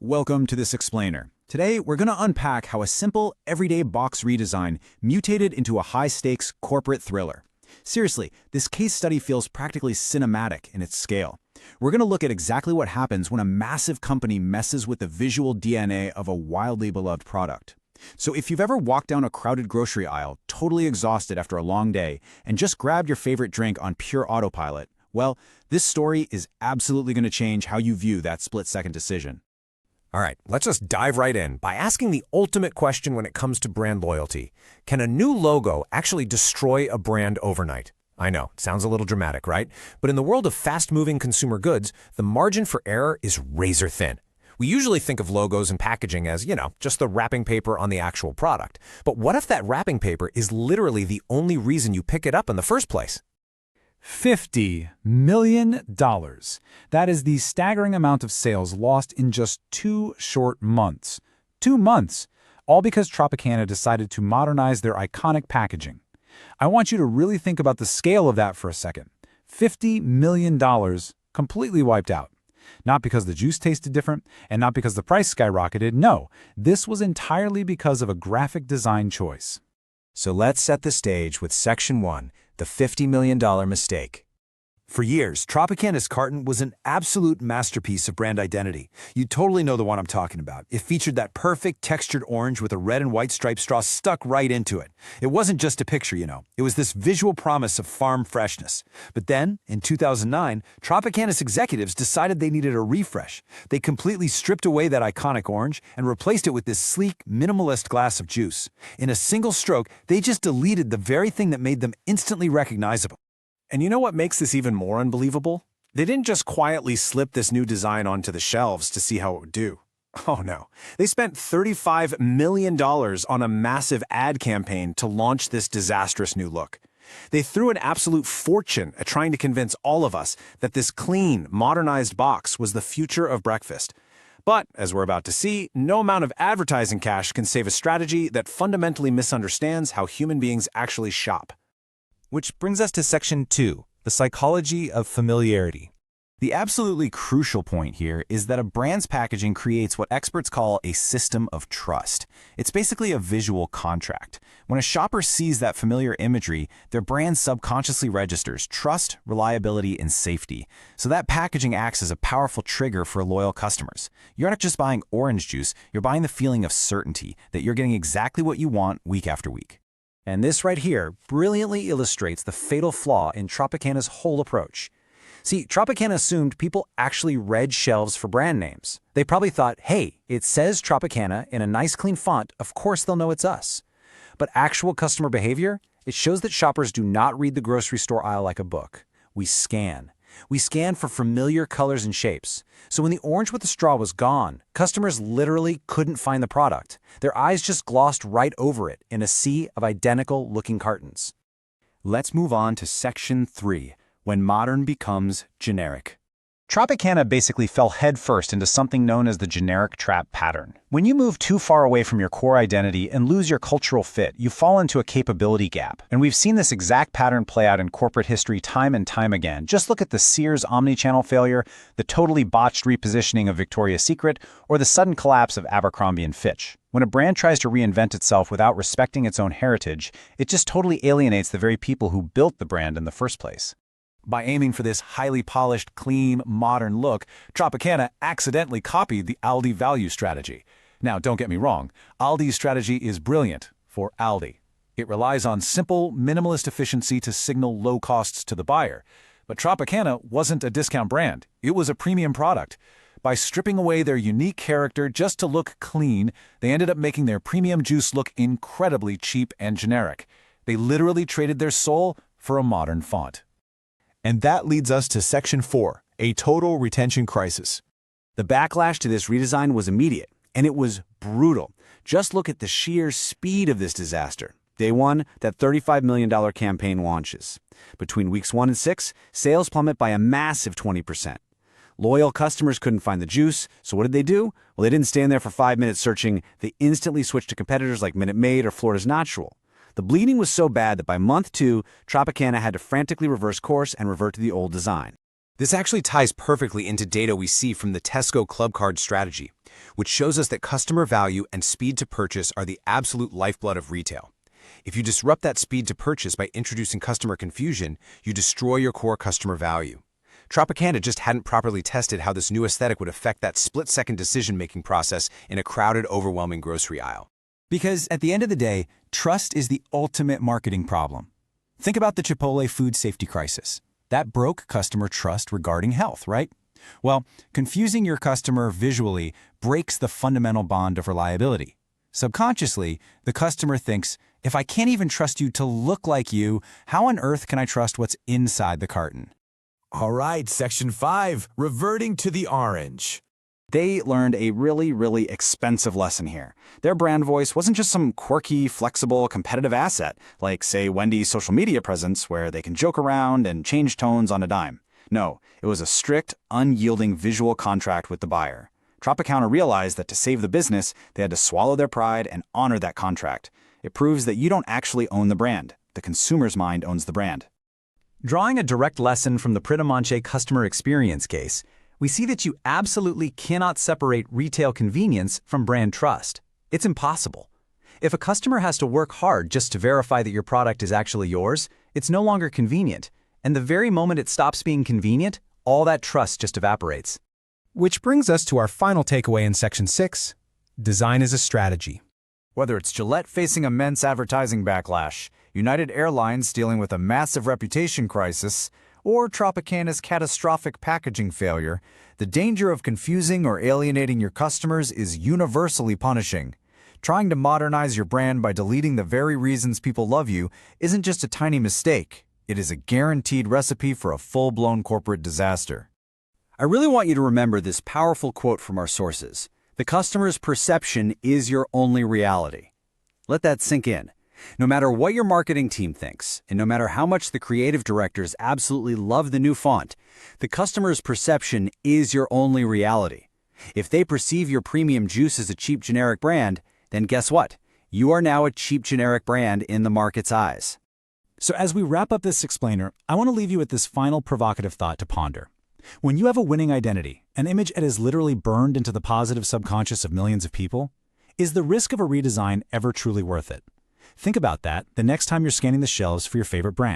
Welcome to this explainer. Today, we're going to unpack how a simple, everyday box redesign mutated into a high-stakes corporate thriller. Seriously, this case study feels practically cinematic in its scale. We're going to look at exactly what happens when a massive company messes with the visual DNA of a wildly beloved product. So if you've ever walked down a crowded grocery aisle, totally exhausted after a long day, and just grabbed your favorite drink on pure autopilot, well, this story is absolutely going to change how you view that split-second decision. All right, let's just dive right in by asking the ultimate question when it comes to brand loyalty. Can a new logo actually destroy a brand overnight? I know, it sounds a little dramatic, right? But in the world of fast-moving consumer goods, the margin for error is razor thin. We usually think of logos and packaging as, just the wrapping paper on the actual product. But what if that wrapping paper is literally the only reason you pick it up in the first place? $50 million. That is the staggering amount of sales lost in just 2 short months. 2 months, all because Tropicana decided to modernize their iconic packaging. I want you to really think about the scale of that for a second. $50 million completely wiped out. Not because the juice tasted different, and not because the price skyrocketed. No, this was entirely because of a graphic design choice. So let's set the stage with Section 1, the $50 million mistake. For years, Tropicana's carton was an absolute masterpiece of brand identity. You totally know the one I'm talking about. It featured that perfect textured orange with a red and white striped straw stuck right into it. It wasn't just a picture, It was this visual promise of farm freshness. But then, in 2009, Tropicana's executives decided they needed a refresh. They completely stripped away that iconic orange and replaced it with this sleek, minimalist glass of juice. In a single stroke, they just deleted the very thing that made them instantly recognizable. And you know what makes this even more unbelievable? They didn't just quietly slip this new design onto the shelves to see how it would do. Oh no, they spent $35 million on a massive ad campaign to launch this disastrous new look. They threw an absolute fortune at trying to convince all of us that this clean, modernized box was the future of breakfast. But, as we're about to see, no amount of advertising cash can save a strategy that fundamentally misunderstands how human beings actually shop. Which brings us to Section 2, the psychology of familiarity. The absolutely crucial point here is that a brand's packaging creates what experts call a system of trust. It's basically a visual contract. When a shopper sees that familiar imagery, their brand subconsciously registers trust, reliability, and safety. So that packaging acts as a powerful trigger for loyal customers. You're not just buying orange juice, you're buying the feeling of certainty that you're getting exactly what you want week after week. And this right here brilliantly illustrates the fatal flaw in Tropicana's whole approach. See, Tropicana assumed people actually read shelves for brand names. They probably thought, hey, it says Tropicana in a nice clean font, of course they'll know it's us. But actual customer behavior, it shows that shoppers do not read the grocery store aisle like a book. We scan. We scan for familiar colors and shapes. So when the orange with the straw was gone, customers literally couldn't find the product. Their eyes just glossed right over it in a sea of identical-looking cartons. Let's move on to Section 3, when modern becomes generic. Tropicana basically fell headfirst into something known as the generic trap pattern. When you move too far away from your core identity and lose your cultural fit, you fall into a capability gap. And we've seen this exact pattern play out in corporate history time and time again. Just look at the Sears omnichannel failure, the totally botched repositioning of Victoria's Secret, or the sudden collapse of Abercrombie & Fitch. When a brand tries to reinvent itself without respecting its own heritage, it just totally alienates the very people who built the brand in the first place. By aiming for this highly polished, clean, modern look, Tropicana accidentally copied the Aldi value strategy. Now, don't get me wrong, Aldi's strategy is brilliant for Aldi. It relies on simple, minimalist efficiency to signal low costs to the buyer. But Tropicana wasn't a discount brand. It was a premium product. By stripping away their unique character just to look clean, they ended up making their premium juice look incredibly cheap and generic. They literally traded their soul for a modern font. And that leads us to Section 4, a total retention crisis. The backlash to this redesign was immediate, and it was brutal. Just look at the sheer speed of this disaster. Day 1, that $35 million campaign launches. Between weeks 1 and 6, sales plummet by a massive 20%. Loyal customers couldn't find the juice, so what did they do? Well, they didn't stand there for 5 minutes searching. They instantly switched to competitors like Minute Maid or Florida's Natural. The bleeding was so bad that by month 2, Tropicana had to frantically reverse course and revert to the old design. This actually ties perfectly into data we see from the Tesco Club Card strategy, which shows us that customer value and speed to purchase are the absolute lifeblood of retail. If you disrupt that speed to purchase by introducing customer confusion, you destroy your core customer value. Tropicana just hadn't properly tested how this new aesthetic would affect that split-second decision-making process in a crowded, overwhelming grocery aisle. Because at the end of the day, trust is the ultimate marketing problem. Think about the Chipotle food safety crisis. That broke customer trust regarding health, right? Well, confusing your customer visually breaks the fundamental bond of reliability. Subconsciously, the customer thinks, if I can't even trust you to look like you, how on earth can I trust what's inside the carton? All right, Section 5, reverting to the orange. They learned a really expensive lesson here. Their brand voice wasn't just some quirky, flexible, competitive asset, like, say, Wendy's social media presence, where they can joke around and change tones on a dime. No, it was a strict, unyielding visual contract with the buyer. Tropicana realized that to save the business, they had to swallow their pride and honor that contract. It proves that you don't actually own the brand. The consumer's mind owns the brand. Drawing a direct lesson from the Pret a Manger customer experience case, we see that you absolutely cannot separate retail convenience from brand trust. It's impossible. If a customer has to work hard just to verify that your product is actually yours, it's no longer convenient. And the very moment it stops being convenient, all that trust just evaporates. Which brings us to our final takeaway in Section 6, design is a strategy. Whether it's Gillette facing immense advertising backlash, United Airlines dealing with a massive reputation crisis, or Tropicana's catastrophic packaging failure, the danger of confusing or alienating your customers is universally punishing. Trying to modernize your brand by deleting the very reasons people love you isn't just a tiny mistake. It is a guaranteed recipe for a full-blown corporate disaster. I really want you to remember this powerful quote from our sources. The customer's perception is your only reality. Let that sink in. No matter what your marketing team thinks, and no matter how much the creative directors absolutely love the new font, the customer's perception is your only reality. If they perceive your premium juice as a cheap generic brand, then guess what? You are now a cheap generic brand in the market's eyes. So as we wrap up this explainer, I want to leave you with this final provocative thought to ponder. When you have a winning identity, an image that is literally burned into the positive subconscious of millions of people, is the risk of a redesign ever truly worth it? Think about that the next time you're scanning the shelves for your favorite brand.